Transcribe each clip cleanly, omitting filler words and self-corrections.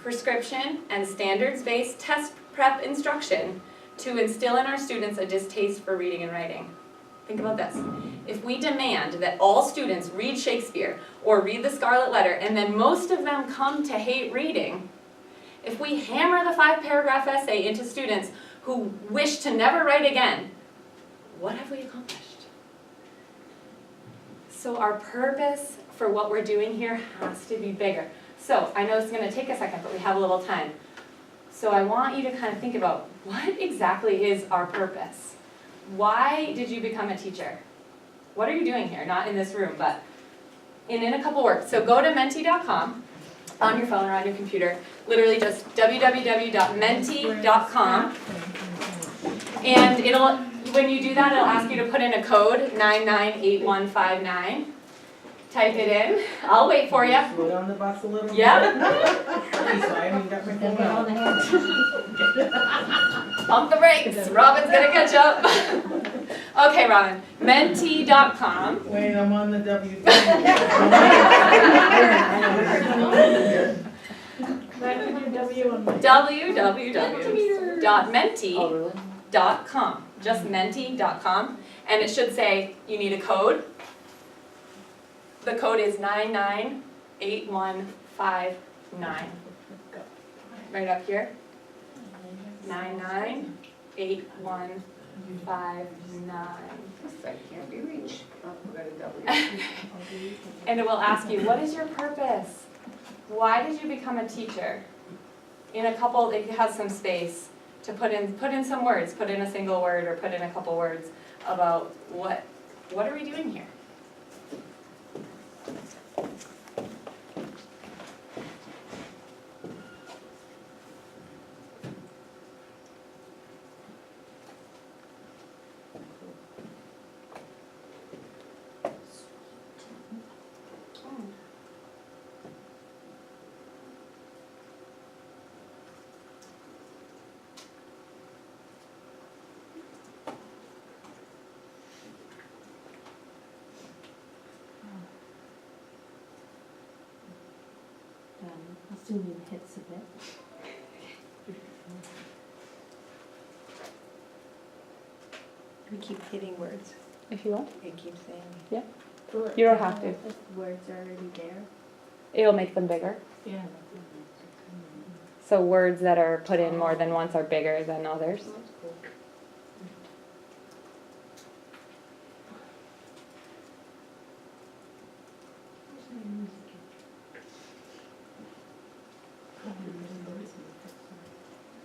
prescription, and standards-based test prep instruction to instill in our students a distaste for reading and writing. Think about this. If we demand that all students read Shakespeare or read the Scarlet Letter, and then most of them come to hate reading, if we hammer the 5-paragraph essay into students who wish to never write again, what have we accomplished? So our purpose for what we're doing here has to be bigger. So I know it's going to take a second, but we have a little time. So I want you to kind of think about what exactly is our purpose? Why did you become a teacher? What are you doing here? Not in this room, but in a couple words. So go to menti.com on your phone or on your computer, literally just www.menti.com. And when you do that, it'll ask you to put in a code, 998159. Type it in. I'll wait for you. Slow down the bus a little bit. Yep. Okay, so I haven't got my phone out. Pump the brakes. Robin's gonna catch up. Okay, Robin. Menti.com. Wait, I'm on the W. www.menti.com. Just menti.com. And it should say you need a code. The code is 998159. Right up here. 998159. Can't be reached. And it will ask you, what is your purpose? Why did you become a teacher? In a couple, it has some space to put in some words, put in a single word or put in a couple words about what are we doing here? Assuming hit submit. We keep hitting words. If you want. It keeps saying. Yeah. You don't have to. If words are already there. It'll make them bigger. Yeah. So words that are put in more than once are bigger than others.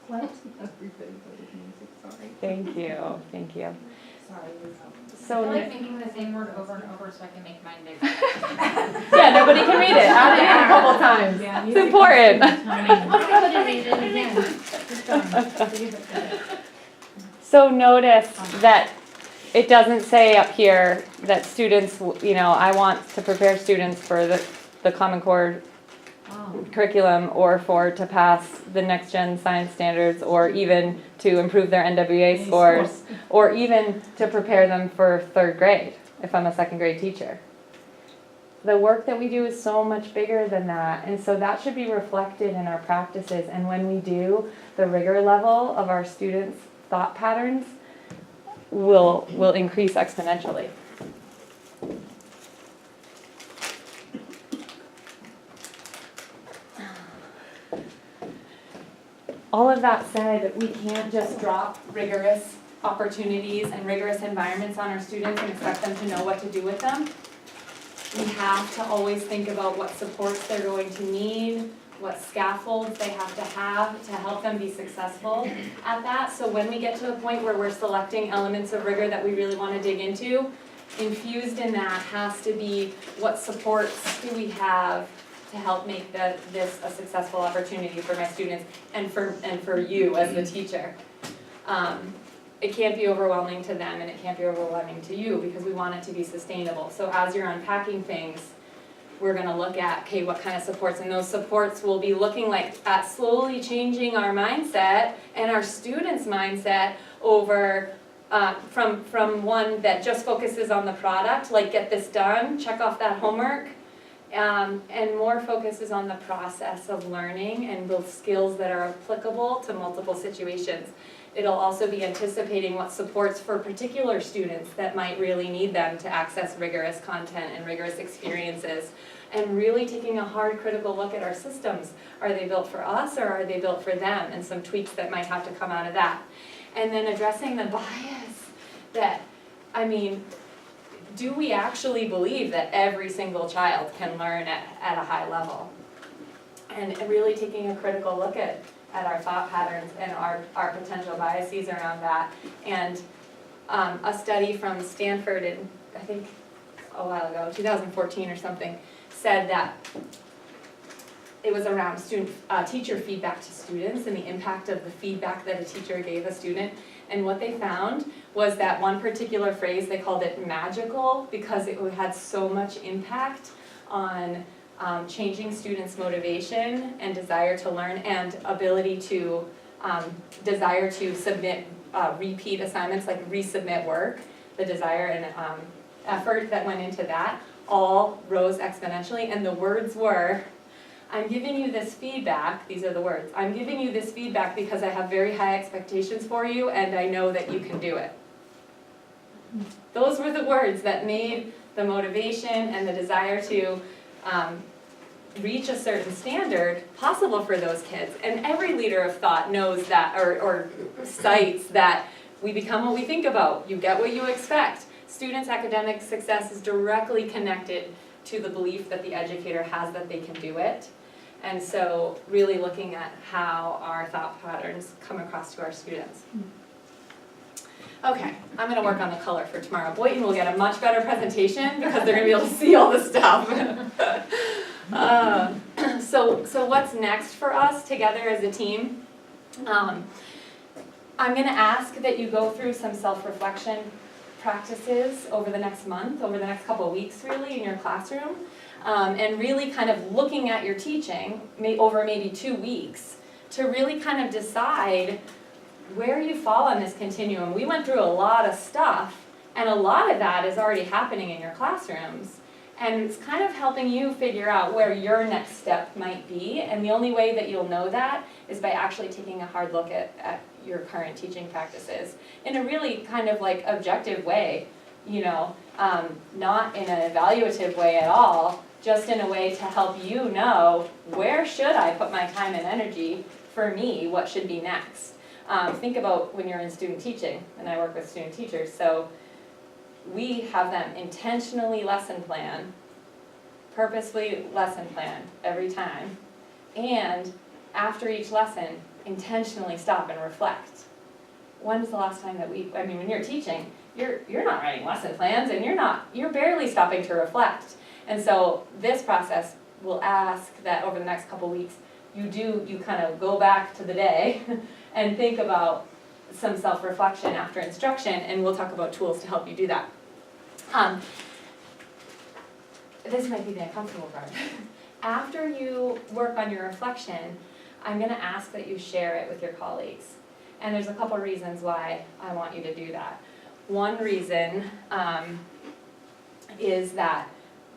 What? Thank you. Thank you. Sorry. So I like thinking the same word over and over so I can make mine bigger. yeah, nobody can read it. Add it in a couple times. Yeah, It's important. So notice that it doesn't say up here that students, I want to prepare students for the Common Core curriculum or to pass the next gen science standards or even to improve their NWA scores or even to prepare them for 3rd grade if I'm a 2nd grade teacher. The work that we do is so much bigger than that, and so that should be reflected in our practices, and when we do, the rigor level of our students' thought patterns will increase exponentially. All of that said, we can't just drop rigorous opportunities and rigorous environments on our students and expect them to know what to do with them. We have to always think about what supports they're going to need, what scaffolds they have to help them be successful at that. So when we get to the point where we're selecting elements of rigor that we really want to dig into, infused in that has to be what supports do we have to help make this a successful opportunity for my students and for you as the teacher. It can't be overwhelming to them and it can't be overwhelming to you because we want it to be sustainable. So as you're unpacking things, we're going to look at, okay, what kind of supports, and those supports will be looking at slowly changing our mindset and our students' mindset over from one that just focuses on the product, like get this done, check off that homework, And more focus is on the process of learning and build skills that are applicable to multiple situations. It'll also be anticipating what supports for particular students that might really need them to access rigorous content and rigorous experiences. And really taking a hard critical look at our systems. Are they built for us or are they built for them? And some tweaks that might have to come out of that. And then addressing the bias that, I mean, do we actually believe that every single child can learn at a high level? And really taking a critical look at our thought patterns and our potential biases around that. And a study from Stanford in, I think, a while ago, 2014 or something, said that it was around teacher feedback to students and the impact of the feedback that a teacher gave a student. And what they found was that one particular phrase, they called it magical because it had so much impact on changing students' motivation and desire to learn and ability to, desire to submit repeat assignments, like resubmit work, the desire and effort that went into that all rose exponentially. And the words were, I'm giving you this feedback, these are the words, I'm giving you this feedback because I have very high expectations for you and I know that you can do it. Those were the words that made the motivation and the desire to reach a certain standard possible for those kids. And every leader of thought knows that, or cites that we become what we think about. You get what you expect. Students' academic success is directly connected to the belief that the educator has that they can do it. And so really looking at how our thought patterns come across to our students. Okay, I'm gonna work on the color for tomorrow. Boynton will get a much better presentation because they're gonna be able to see all the stuff. So what's next for us together as a team? I'm gonna ask that you go through some self-reflection practices over the next month, over the next couple of weeks really in your classroom, and really kind of looking at your teaching over maybe 2 weeks to really kind of decide where you fall on this continuum. We went through a lot of stuff, and a lot of that is already happening in your classrooms. And it's kind of helping you figure out where your next step might be, and the only way that you'll know that is by actually taking a hard look at your current teaching practices in a really kind of like objective way, you know, not in an evaluative way at all, just in a way to help you know where should I put my time and energy for me, what should be next. Think about when you're in student teaching, and I work with student teachers, so we have them intentionally lesson plan, purposefully lesson plan every time, and after each lesson, intentionally stop and reflect. When's the last time that when you're teaching, you're not writing lesson plans and you're barely stopping to reflect. And so this process will ask that over the next couple weeks, you kind of go back to the day and think about some self-reflection after instruction, and we'll talk about tools to help you do that. This might be the uncomfortable part. After you work on your reflection, I'm going to ask that you share it with your colleagues. And there's a couple reasons why I want you to do that. One reason is that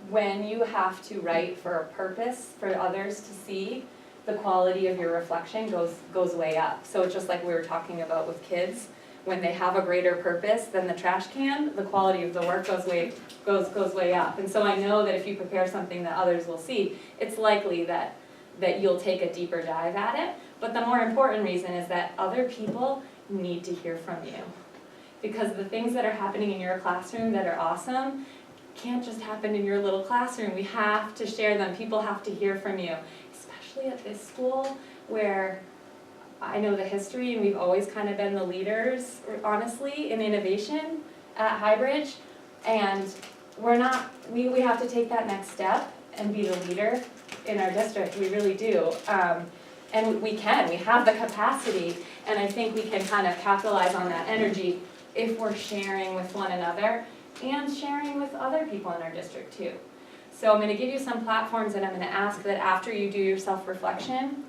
when you have to write for a purpose for others to see, the quality of your reflection goes way up. So it's just like we were talking about with kids, when they have a greater purpose than the trash can, the quality of the work goes way up. And so I know that if you prepare something that others will see, it's likely that you'll take a deeper dive at it. But the more important reason is that other people need to hear from you. Because the things that are happening in your classroom that are awesome can't just happen in your little classroom. We have to share them. People have to hear from you. Especially at this school where I know the history and we've always kind of been the leaders, honestly, in innovation at Highbridge. And we have to take that next step and be the leader in our district. We really do. And we have the capacity, and I think we can kind of capitalize on that energy if we're sharing with one another and sharing with other people in our district too. So I'm going to give you some platforms, and I'm going to ask that after you do your self-reflection,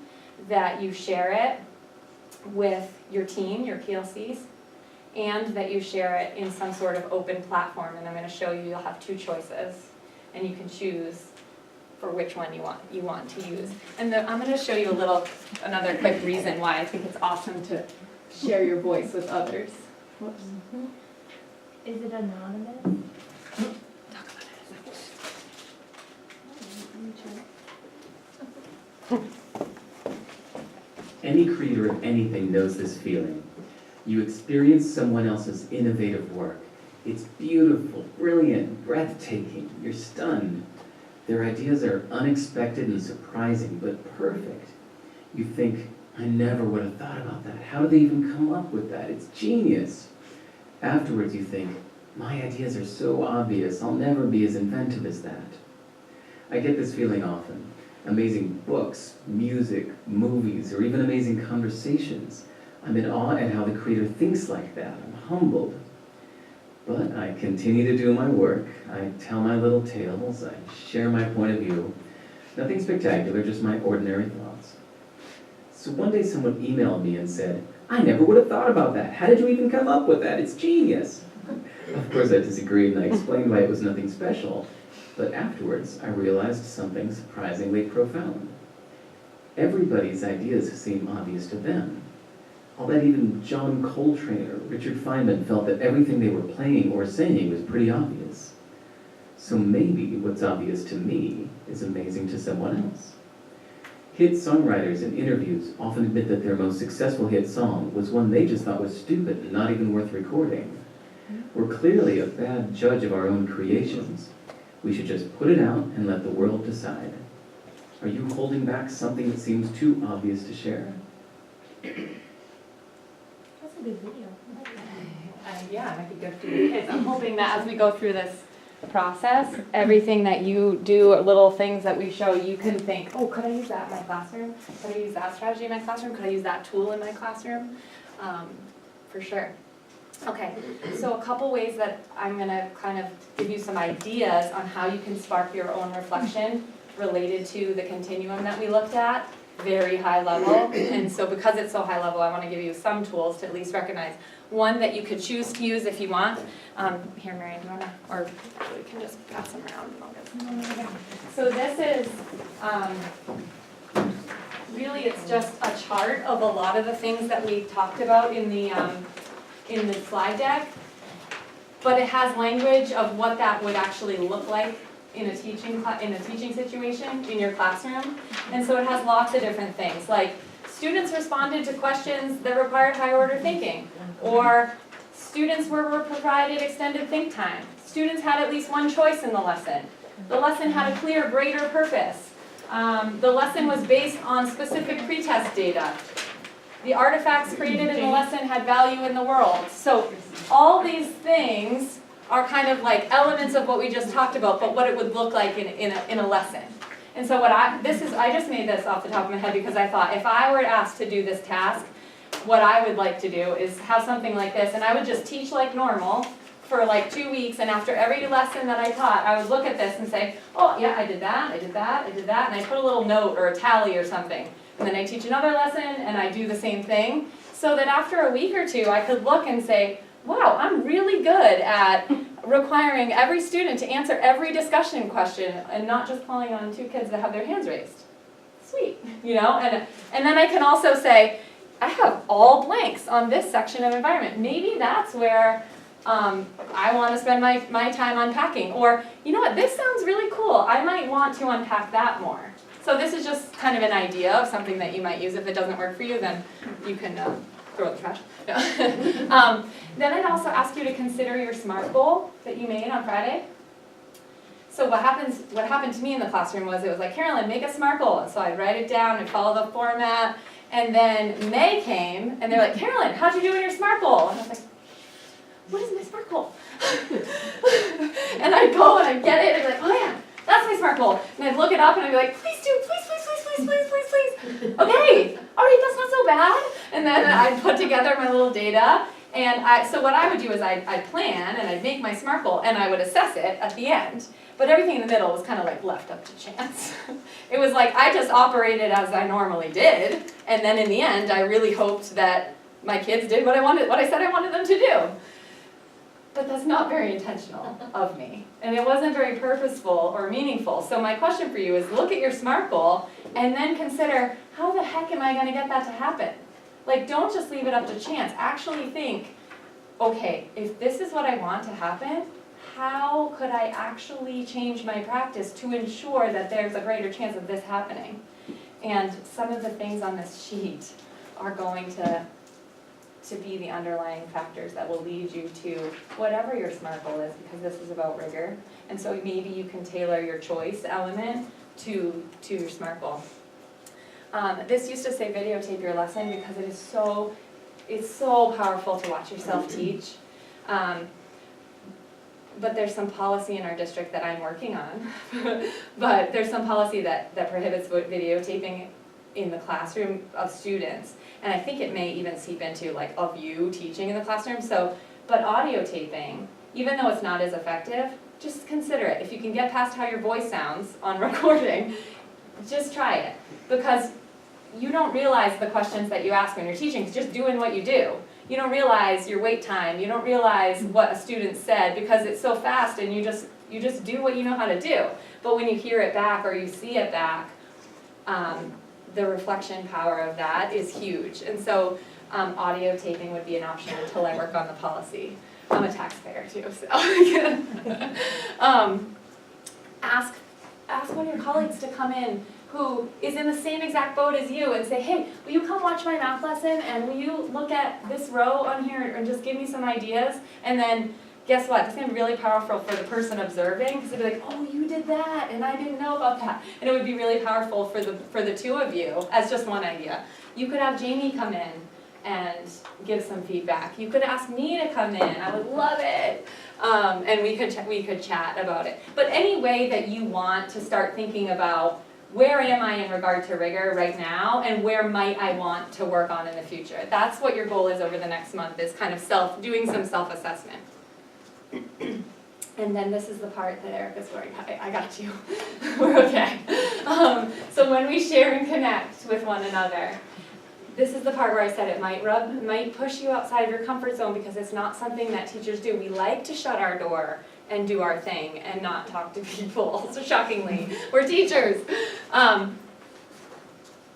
that you share it with your team, your PLCs, and that you share it in some sort of open platform. And I'm going to show you, you'll have 2 choices, and you can choose for which one you want to use. And I'm going to show you another quick reason why I think it's awesome to share your voice with others. Whoops. Is it anonymous? Talk about it. Any creator of anything knows this feeling. You experience someone else's innovative work. It's beautiful, brilliant, breathtaking. You're stunned. Their ideas are unexpected and surprising, but perfect. You think, I never would have thought about that. How did they even come up with that? It's genius. Afterwards you think, my ideas are so obvious, I'll never be as inventive as that. I get this feeling often. Amazing books, music, movies, or even amazing conversations. I'm in awe at how the creator thinks like that. I'm humbled. But I continue to do my work. I tell my little tales. I share my point of view. Nothing spectacular, just my ordinary thoughts. So one day someone emailed me and said, I never would have thought about that. How did you even come up with that? It's genius. Of course I disagreed and I explained why it was nothing special. But afterwards, I realized something surprisingly profound. Everybody's ideas seem obvious to them. I'll bet even John Coltrane or Richard Feynman felt that everything they were playing or saying was pretty obvious. So maybe what's obvious to me is amazing to someone else. Hit songwriters in interviews often admit that their most successful hit song was one they just thought was stupid and not even worth recording. We're clearly a bad judge of our own creations. We should just put it out and let the world decide. Are you holding back something that seems too obvious to share? That's a good video. Yeah, it might be good for your kids. I'm hoping that as we go through this process, everything that you do, little things that we show, you can think, oh, could I use that in my classroom? Could I use that strategy in my classroom? Could I use that tool in my classroom? For sure. Okay, so a couple ways that I'm going to kind of give you some ideas on how you can spark your own reflection related to the continuum that we looked at, very high level. And so because it's so high level, I want to give you some tools to at least recognize. One that you could choose to use if you want. Here, Marian, do you want to, or we can just pass them around and I'll get some. So this is, really it's just a chart of a lot of the things that we talked about in the slide deck, but it has language of what that would actually look like in a teaching situation in your classroom. And so it has lots of different things, like students responded to questions that required higher order thinking, or students were provided extended think time. Students had at least one choice in the lesson. The lesson had a clear greater purpose. The lesson was based on specific pretest data. The artifacts created in the lesson had value in the world. So all these things are kind of like elements of what we just talked about, but what it would look like in a lesson. And so I just made this off the top of my head because I thought if I were asked to do this task, what I would like to do is have something like this, and I would just teach like normal for like 2 weeks, and after every lesson that I taught, I would look at this and say, oh yeah, I did that, I did that, I did that, and I put a little note or a tally or something. And then I teach another lesson, and I do the same thing, so that after a week or two, I could look and say, wow, I'm really good at requiring every student to answer every discussion question, and not just calling on 2 kids that have their hands raised. Sweet, you know? And then I can also say, I have all blanks on this section of environment. Maybe that's where I want to spend my time unpacking. Or, you know what, this sounds really cool. I might want to unpack that more. So this is just kind of an idea of something that you might use. If it doesn't work for you, then you can throw it in the trash. No. Then I'd also ask you to consider your SMART goal that you made on Friday. So what happened to me in the classroom was it was like, Carolyn, make a SMART goal. And so I'd write it down and follow the format. And then May came, and they're like, Carolyn, how'd you do in your SMART goal? And I was like, what is my SMART goal? And I'd go and I'd get it, and I'd be like, oh yeah, that's my SMART goal. And I'd look it up, and I'd be like, please do, please. Okay, all right, that's not so bad. And then I'd put together my little data, and so what I would do is I'd plan, and I'd make my SMART goal, and I would assess it at the end. But everything in the middle was kind of like left up to chance. It was like I just operated as I normally did, and then in the end, I really hoped that my kids did what I said I wanted them to do. but that's not very intentional of me. And it wasn't very purposeful or meaningful. So my question for you is look at your SMART goal and then consider, how the heck am I gonna get that to happen? Like, don't just leave it up to chance. Actually think, okay, if this is what I want to happen, how could I actually change my practice to ensure that there's a greater chance of this happening? And some of the things on this sheet are going to be the underlying factors that will lead you to whatever your SMART goal is, because this is about rigor. And so maybe you can tailor your choice element to your SMART goal. This used to say videotape your lesson because it's so powerful to watch yourself teach. But there's some policy in our district that I'm working on. But there's some policy that prohibits videotaping in the classroom of students. And I think it may even seep into like of you teaching in the classroom. So, but audio taping, even though it's not as effective, just consider it. If you can get past how your voice sounds on recording, just try it. Because you don't realize the questions that you ask when you're teaching. It's just doing what you do. You don't realize your wait time. You don't realize what a student said because it's so fast and you just do what you know how to do. But when you hear it back or you see it back, the reflection power of that is huge. And so audio taping would be an option until I work on the policy. I'm a taxpayer too, so ask one of your colleagues to come in who is in the same exact boat as you and say, hey, will you come watch my math lesson and will you look at this row on here and just give me some ideas? And then guess what? It's going to be really powerful for the person observing because they'll be like, oh, you did that and I didn't know about that. And it would be really powerful for the two of you as just one idea. You could have Jamie come in and give some feedback. You could ask me to come in. I would love it. And we could chat about it. But any way that you want to start thinking about where am I in regard to rigor right now and where might I want to work on in the future. That's what your goal is over the next month, is kind of doing some self-assessment. And then this is the part that Erica's worried, I got you. We're okay. So when we share and connect with one another, this is the part where I said it might push you outside of your comfort zone because it's not something that teachers do. We like to shut our door and do our thing and not talk to people. So shockingly, we're teachers.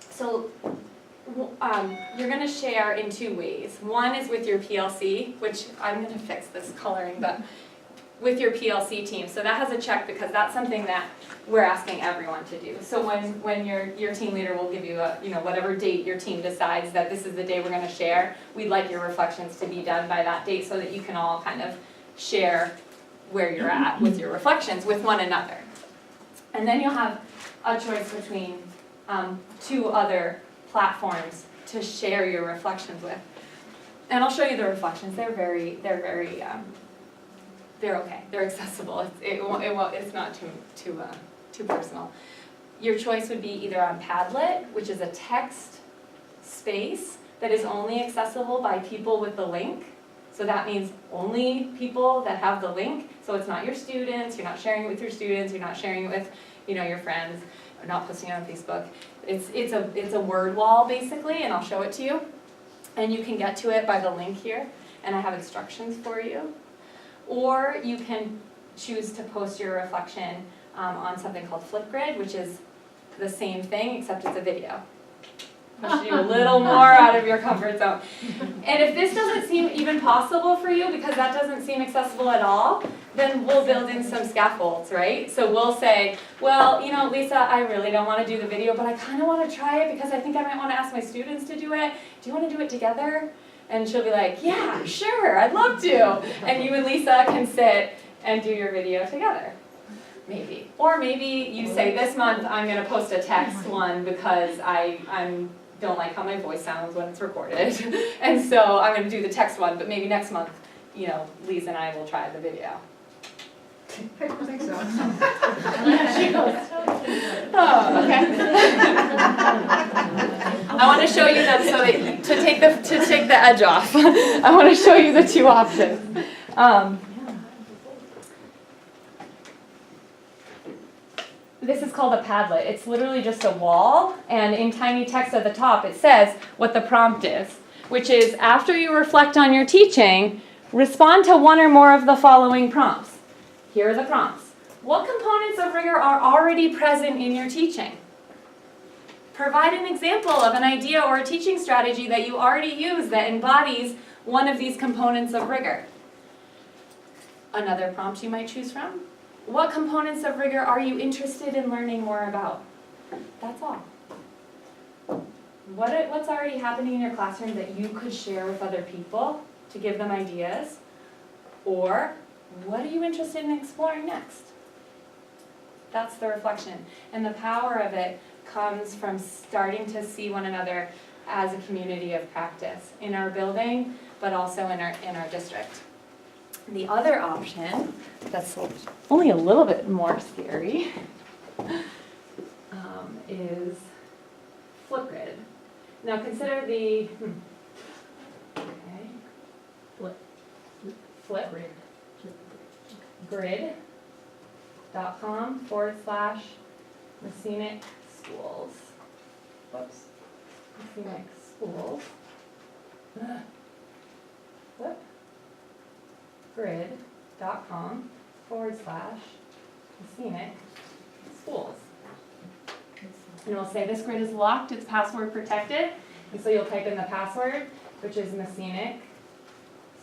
So you're going to share in two ways. One is with your PLC, which I'm going to fix this coloring, but with your PLC team. So that has a check because that's something that we're asking everyone to do. So when your team leader will give you whatever date your team decides that this is the day we're going to share, we'd like your reflections to be done by that date so that you can all kind of share where you're at with your reflections with one another. And then you'll have a choice between two other platforms to share your reflections with. And I'll show you the reflections. They're okay. They're accessible. It's not too personal. Your choice would be either on Padlet, which is a text space that is only accessible by people with the link. So that means only people that have the link. So it's not your students, you're not sharing it with your students, you're not sharing it with your friends, or not posting it on Facebook. It's a word wall basically, and I'll show it to you. And you can get to it by the link here, and I have instructions for you. Or you can choose to post your reflection on something called Flipgrid, which is the same thing except it's a video. Push you a little more out of your comfort zone. And if this doesn't seem even possible for you, because that doesn't seem accessible at all, then we'll build in some scaffolds, right? So we'll say, well, Lisa, I really don't want to do the video, but I kind of want to try it because I think I might want to ask my students to do it. Do you want to do it together? And she'll be like, yeah, sure, I'd love to. And you and Lisa can sit and do your video together. Maybe. Or maybe you say, this month I'm going to post a text one because I don't like how my voice sounds when it's recorded. And so I'm going to do the text one, but maybe next month, Lisa and I will try the video. I think so. She goes, oh, okay. I want to show you them so that to take the edge off. I want to show you the two options. This is called a Padlet. It's literally just a wall, and in tiny text at the top it says what the prompt is, which is after you reflect on your teaching, Respond to one or more of the following prompts. Here are the prompts. What components of rigor are already present in your teaching? Provide an example of an idea or a teaching strategy that you already use that embodies one of these components of rigor. Another prompt you might choose from. What components of rigor are you interested in learning more about? That's all. What's already happening in your classroom that you could share with other people to give them ideas? Or what are you interested in exploring next? That's the reflection. And the power of it comes from starting to see one another as a community of practice in our building, but also in our district. The other option, that's only a little bit more scary, is Flipgrid. Now consider the, Flipgrid.com/Messinic Schools. Whoops. Messinic Schools. Flipgrid.com/Messinic Schools. And we'll say this grid is locked, it's password protected. And so you'll type in the password, which is Messinic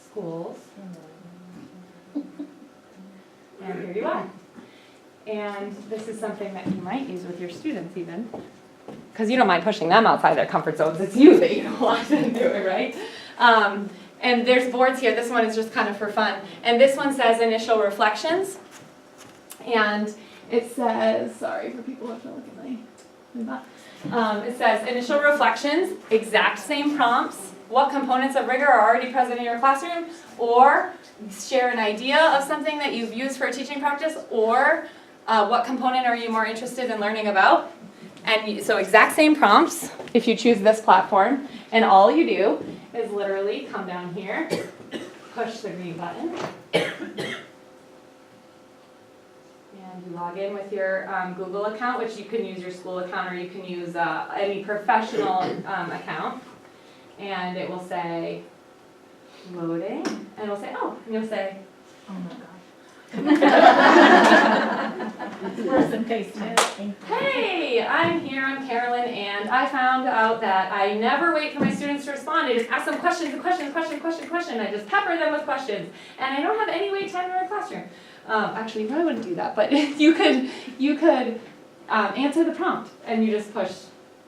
Schools. And here you are. And this is something that you might use with your students even. Because you don't mind pushing them outside their comfort zones. It's you that you don't want them to do it, right? And there's boards here. This one is just kind of for fun. And this one says initial reflections. And it says, sorry for people who have to look at my box. It says initial reflections, exact same prompts. What components of rigor are already present in your classroom? Or share an idea of something that you've used for a teaching practice. Or what component are you more interested in learning about? And so exact same prompts if you choose this platform. And all you do is literally come down here, push the green button, and you log in with your Google account, which you can use your school account or you can use any professional account. And it will say loading, and it will say, oh, and you'll say, Oh my God. Worse than pasting. hey, I'm here, I'm Carolyn, and I found out that I never wait for my students to respond. I just ask them questions. I just pepper them with questions. And I don't have any wait time in my classroom. Actually, you probably wouldn't do that, but you could answer the prompt, and you just push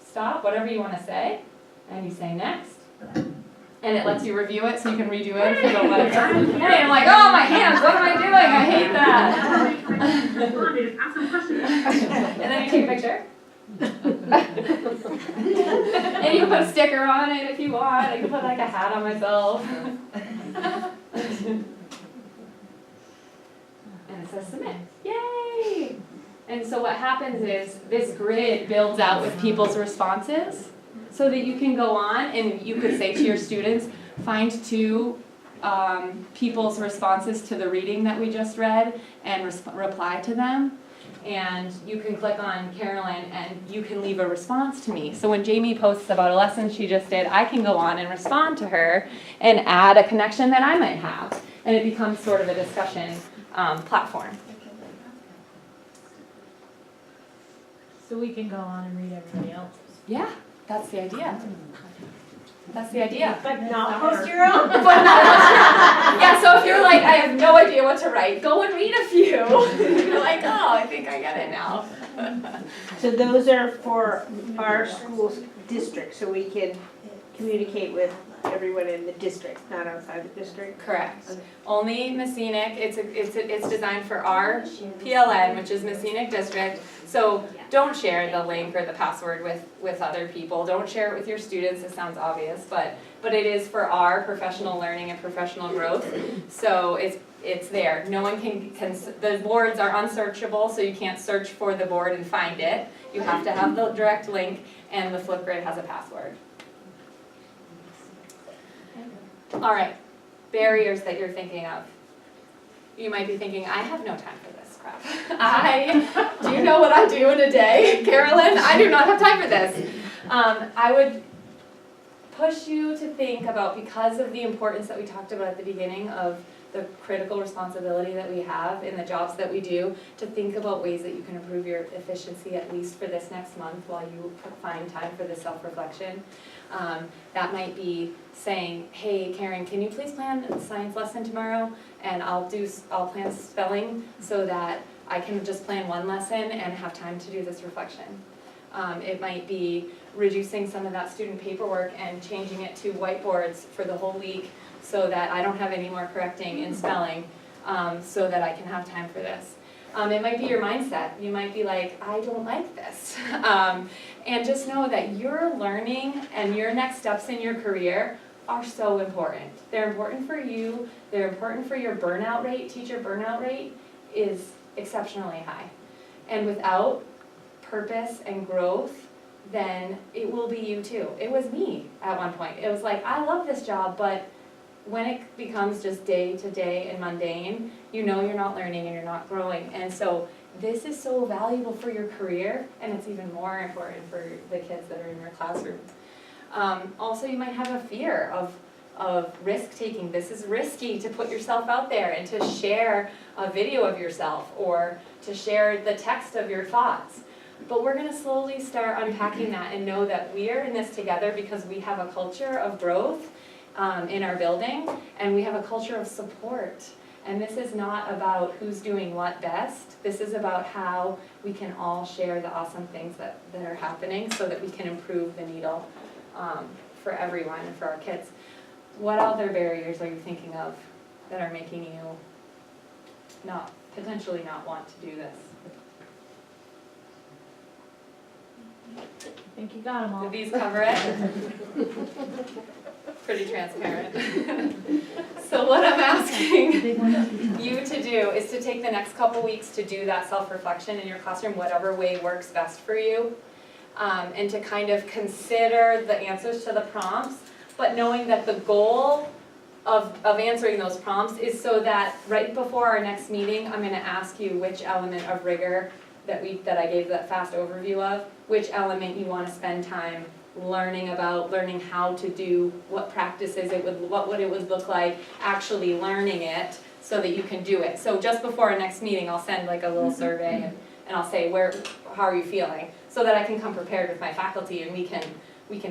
stop, whatever you want to say, and you say next. And it lets you review it so you can redo it if you don't like it. And I'm like, oh, my hands, what am I doing? I hate that. And then you take a picture. And you can put a sticker on it if you want. I can put like a hat on myself. And it says submit. Yay! And so what happens is this grid builds out with people's responses so that you can go on and you could say to your students, find two people's responses to the reading that we just read and reply to them. And you can click on Carolyn and you can leave a response to me. So when Jamie posts about a lesson she just did, I can go on and respond to her and add a connection that I might have. And it becomes sort of a discussion platform. So we can go on and read everybody else's. Yeah, that's the idea. That's the idea. But not post your own? But not yeah, so if you're like, I have no idea what to write, go and read a few. You're like, oh, I think I get it now. So those are for our school district, so we can communicate with everyone in the district, not outside the district? Correct. Only Messinic, it's designed for our PLN, which is Messinic District. So don't share the link or the password with other people. Don't share it with your students, it sounds obvious, but it is for our professional learning and professional growth. So it's there. No one can the boards are unsearchable, so you can't search for the board and find it. You have to have the direct link, and the Flipgrid has a password. All right, barriers that you're thinking of. You might be thinking, I have no time for this crap. Do you know what I do in a day, Carolyn? I do not have time for this. I would push you to think about, because of the importance that we talked about at the beginning of the critical responsibility that we have in the jobs that we do, to think about ways that you can improve your efficiency at least for this next month while you find time for the self-reflection. That might be saying, hey Karen, can you please plan a science lesson tomorrow? And I'll plan spelling so that I can just plan one lesson and have time to do this reflection. It might be reducing some of that student paperwork and changing it to whiteboards for the whole week so that I don't have any more correcting in spelling, so that I can have time for this. It might be your mindset. You might be like, I don't like this. And just know that your learning and your next steps in your career are so important. They're important for you. They're important for your burnout rate. Teacher burnout rate is exceptionally high. And without purpose and growth, then it will be you too. It was me at one point. It was like, I love this job, but when it becomes just day to day and mundane, you know you're not learning and you're not growing. And so this is so valuable for your career, and it's even more important for the kids that are in your classroom. Also, you might have a fear of risk taking. This is risky to put yourself out there and to share a video of yourself or to share the text of your thoughts. But we're gonna slowly start unpacking that and know that we are in this together because we have a culture of growth in our building, and we have a culture of support. And this is not about who's doing what best. This is about how we can all share the awesome things that are happening so that we can improve the needle for everyone and for our kids. What other barriers are you thinking of that are making you potentially not want to do this? I think you got them all. Do these cover it? Pretty transparent. So what I'm asking you to do is to take the next couple weeks to do that self-reflection in your classroom, whatever way works best for you, and to kind of consider the answers to the prompts, but knowing that the goal of answering those prompts is so that right before our next meeting, I'm going to ask you which element of rigor that I gave that fast overview of, which element you want to spend time learning about, learning how to do, what practices what would it would look like, actually learning it so that you can do it. So just before our next meeting, I'll send like a little survey and I'll say, how are you feeling? So that I can come prepared with my faculty and we can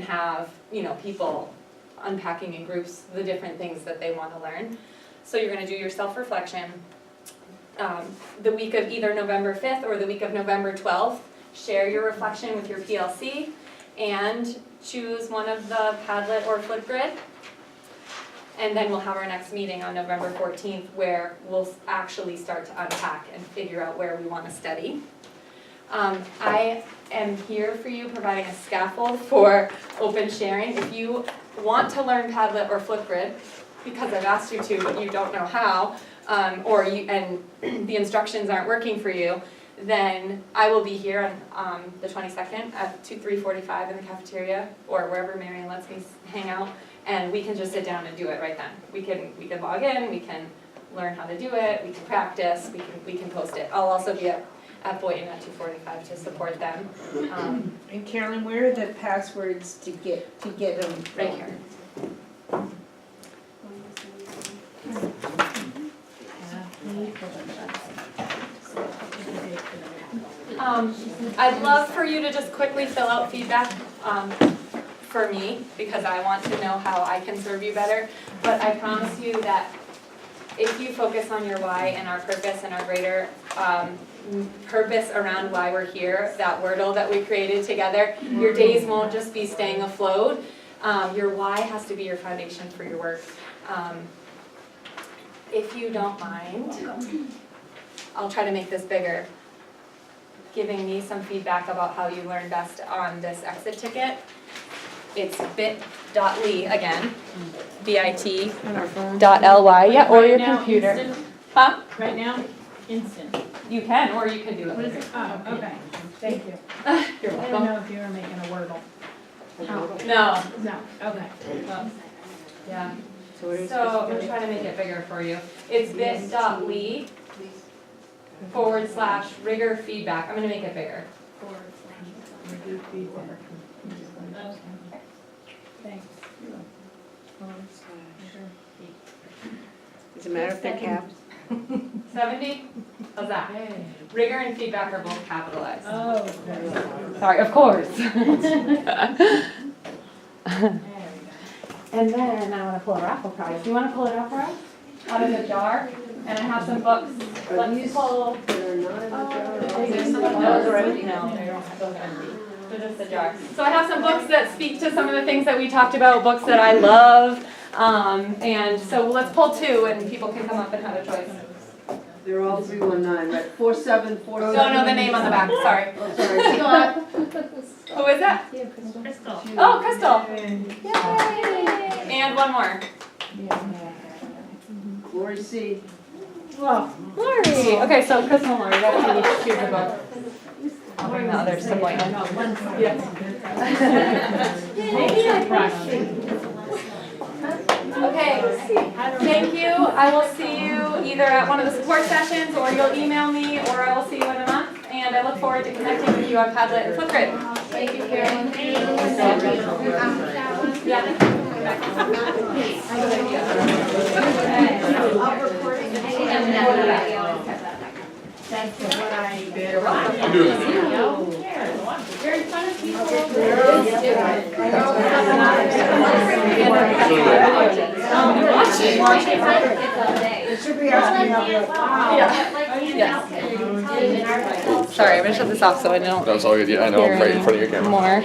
have, people unpacking in groups the different things that they want to learn. So you're going to do your self-reflection the week of either November 5th or the week of November 12th. Share your reflection with your PLC and choose one of the Padlet or Flipgrid. And then we'll have our next meeting on November 14th where we'll actually start to unpack and figure out where we want to study. I am here for you, providing a scaffold for open sharing. If you want to learn Padlet or Flipgrid, because I've asked you to but you don't know how, and the instructions aren't working for you, then I will be here on the 22nd at 3:45 in the cafeteria or wherever Marion lets me hang out, and we can just sit down and do it right then. We can log in, we can learn how to do it, we can practice, we can post it. I'll also be at Boynton at 2:45 to support them. And Carolyn, where are the passwords to get them? Right here. I'd love for you to just quickly fill out feedback for me, because I want to know how I can serve you better. But I promise you that if you focus on your why and our purpose and our greater purpose around why we're here, that Wordle that we created together, your days won't just be staying afloat. Your why has to be your foundation for your work. If you don't mind, I'll try to make this bigger. Giving me some feedback about how you learn best on this exit ticket. It's bit.ly again, bit.ly, yeah, or your computer. Instant? Huh? Right now, instant. You can, or you can do it What is later. it? Oh, okay. Thank you. You're I didn't welcome. know if you were making a Wordle. Oh, No, no, okay. Well, yeah. So So I'm trying to make it bigger for you. It's bit.ly /rigor feedback. I'm gonna make it bigger. Okay. Thanks. Does it matter if they're capped? 70? How's that? Rigor and feedback are both capitalized. Oh. Sorry, of course. There we go. And then I want to pull a raffle prize. Do you want to pull it out for us? Out of the jar? And I have some books. Let's pull. No, they're just a jar. So I have some books that speak to some of the things that we talked about, books that I love. And so let's pull two and people can come up and have a choice. They're all 319, right? 4747. No, the name on the back, sorry. Oh, sorry. Who is that? Crystal. Oh, Crystal. Yay! And one more. Lori C. Well, Lori. Okay, so Crystal and Lori, that's who we choose a book. I'll bring the others to point. maybe I crushed. Okay, thank you. I will see you either at one of the support sessions, or you'll email me, or I will see you in a month. And I look forward to connecting with you on Padlet and Flipgrid. Thank you, Karen. Yeah. I'm doing it. Very fun of people. Sorry, I'm gonna shut this off so I don't That's all good. Yeah, I know. I'm right in front of your camera. more.